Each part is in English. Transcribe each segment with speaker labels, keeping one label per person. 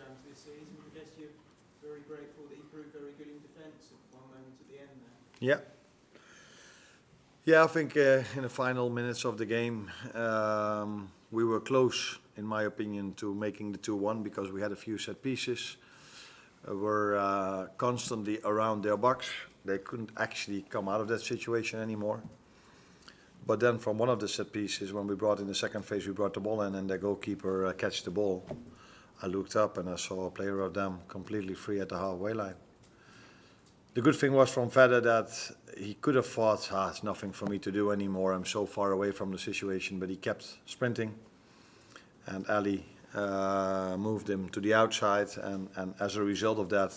Speaker 1: jams this season. I guess you're very grateful that he proved very good in defence at one moment at the end there.
Speaker 2: Yeah. Yeah, I think in the final minutes of the game, we were close, in my opinion, to making the 2-1 because we had a few set pieces. Were constantly around their box. They couldn't actually come out of that situation anymore. But then from one of the set pieces, when we brought in the second phase, we brought the ball in and the goalkeeper catched the ball. I looked up and I saw a player of them completely free at the halfway line. The good thing was from Vedder that he could have thought, it's nothing for me to do anymore. I'm so far away from the situation, but he kept sprinting. And Ali moved him to the outside, and as a result of that,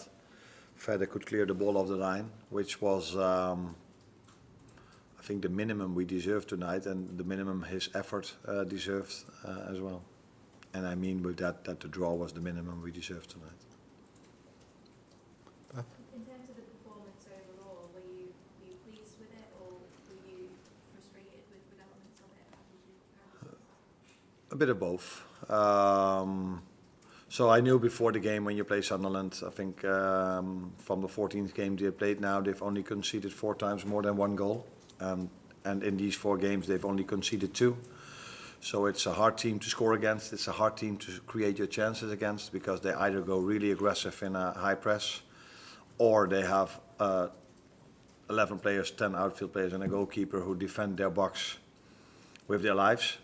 Speaker 2: Vedder could clear the ball off the line, which was, I think, the minimum we deserved tonight, and the minimum his effort deserved as well. And I mean with that the draw was the minimum we deserved tonight.
Speaker 3: In terms of the performance overall, were you pleased with it, or were you frustrated with elements of it?
Speaker 2: A bit of both. So I knew before the game when you play Sunderland, I think from the 14th game they played now, they've only conceded 4 times more than 1 goal. And in these 4 games, they've only conceded 2. So it's a hard team to score against. It's a hard team to create your chances against because they either go really aggressive in a high press or they have 11 players, 10 outfield players and a goalkeeper who defend their box with their lives.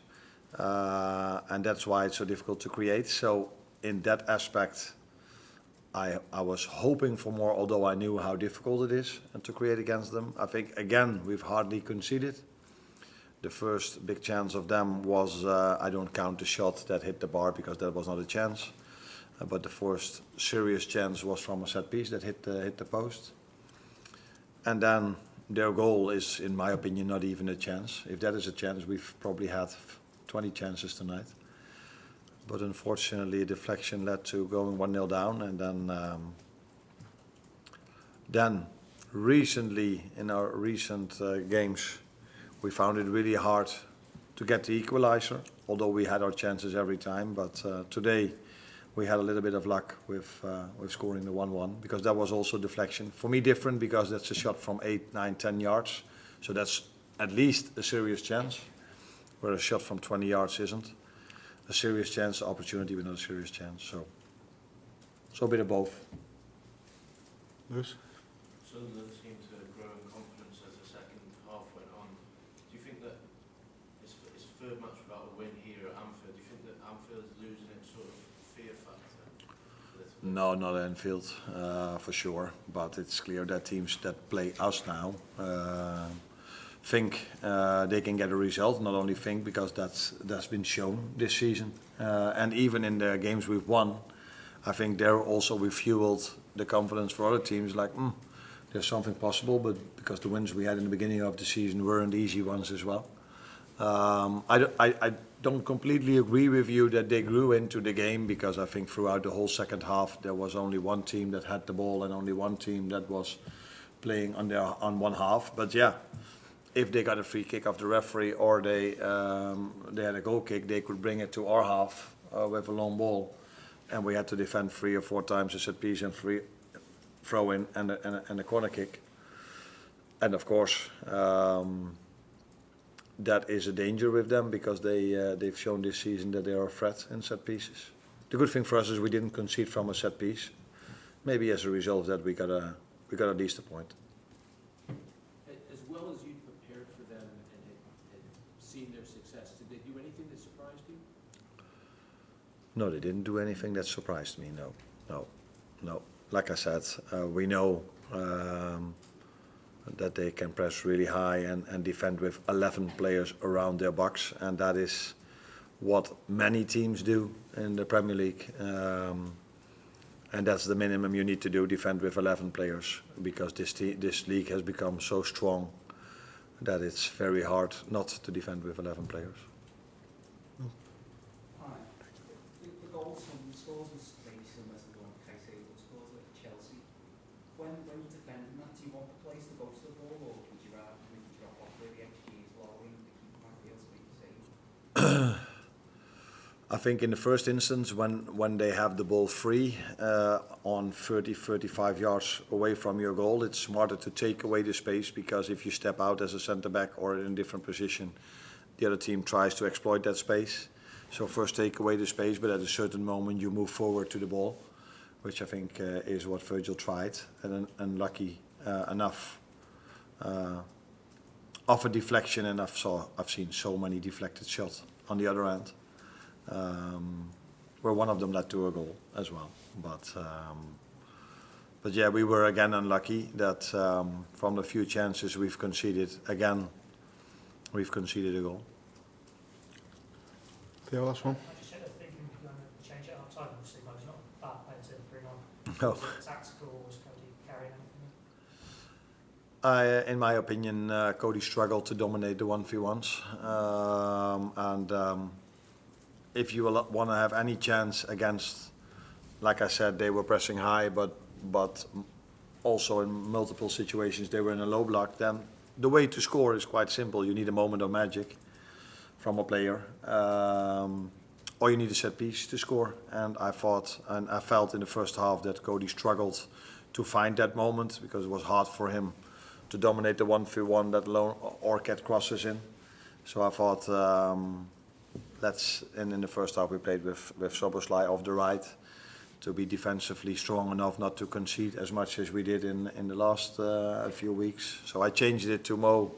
Speaker 2: And that's why it's so difficult to create. So in that aspect, I was hoping for more, although I knew how difficult it is to create against them. I think, again, we've hardly conceded. The first big chance of them was, I don't count the shot that hit the bar because that was not a chance. But the first serious chance was from a set piece that hit the post. And then their goal is, in my opinion, not even a chance. If that is a chance, we've probably had 20 chances tonight. But unfortunately, deflection led to going 1-0 down. And then recently, in our recent games, we found it really hard to get the equalizer, although we had our chances every time. But today, we had a little bit of luck with scoring the 1-1, because that was also deflection. For me, different, because that's a shot from 8, 9, 10 yards. So that's at least a serious chance, where a shot from 20 yards isn't. A serious chance, opportunity, but not a serious chance. So a bit of both.
Speaker 4: Lewis?
Speaker 5: Sunderland seemed to grow in confidence as the second half went on. Do you think that it's third match without a win here at Anfield? Do you think that Anfield is losing its sort of fear factor?
Speaker 2: No, not Anfield, for sure. But it's clear that teams that play us now think they can get a result. Not only think, because that's been shown this season. And even in the games we've won, I think there also we fueled the confidence for other teams, like, there's something possible, but because the wins we had in the beginning of the season weren't easy ones as well. I don't completely agree with you that they grew into the game, because I think throughout the whole second half there was only one team that had the ball and only one team that was playing on one half. But yeah, if they got a free kick off the referee or they had a goal kick, they could bring it to our half with a long ball, and we had to defend 3 or 4 times a set piece and 3 throw in and a corner kick. And of course, that is a danger with them, because they've shown this season that they are a threat in set pieces. The good thing for us is we didn't concede from a set piece. Maybe as a result of that we got at least a point.
Speaker 1: As well as you prepared for them and had seen their success, did they do anything that surprised you?
Speaker 2: No, they didn't do anything that surprised me. No. Like I said, we know that they can press really high and defend with 11 players around their box, and that is what many teams do in the Premier League. And that's the minimum you need to do, defend with 11 players, because this league has become so strong that it's very hard not to defend with 11 players.
Speaker 6: Hi. The goal Sunderland scores was very similar to the one Chiesa scores at Chelsea. When you're defending that, do you want the players to go to the ball, or would you rather maybe drop off where the XG is low and the keeper might be able to make a save?
Speaker 2: I think in the first instance, when they have the ball free on 30, 35 yards away from your goal, it's smarter to take away the space, because if you step out as a centre back or in a different position, the other team tries to exploit that space. So first take away the space, but at a certain moment you move forward to the ball, which I think is what Virgil tried, and unlucky enough of a deflection, and I've seen so many deflected shots on the other end. Where one of them led to a goal as well, but yeah, we were again unlucky that from the few chances we've conceded a goal.
Speaker 4: Theo, last one.
Speaker 7: I just think you're going to change it outside. Obviously, but he's not a bad player to bring on.
Speaker 2: No.
Speaker 7: Was it tactical, or was Cody carrying anything?
Speaker 2: In my opinion, Cody struggled to dominate the 1v1s, and if you want to have any chance against, like I said, they were pressing high, but also in multiple situations they were in a low block, then the way to score is quite simple. You need a moment of magic from a player, or you need a set piece to score. And I felt in the first half that Cody struggled to find that moment, because it was hard for him to dominate the 1v1, let alone or get crosses in. So I thought, in the first half we played with Soboslai off the right to be defensively strong enough not to concede as much as we did in the last few weeks. So I changed it to Mo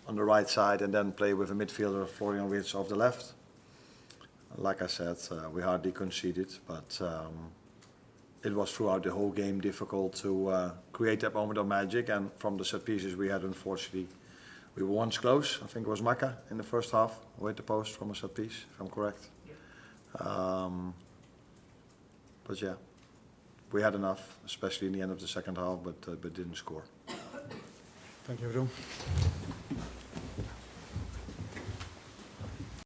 Speaker 2: on the right side and then play with a midfielder, Florian Wirtz, off the left. Like I said, we hardly conceded, but it was throughout the whole game difficult to create that moment of magic. And from the set pieces we had, unfortunately, we were once close. I think it was Maka in the first half, who hit the post from a set piece, if I'm correct.
Speaker 7: Yeah.
Speaker 2: But yeah, we had enough, especially in the end of the second half, but didn't score.
Speaker 4: Thank you, Jeroen.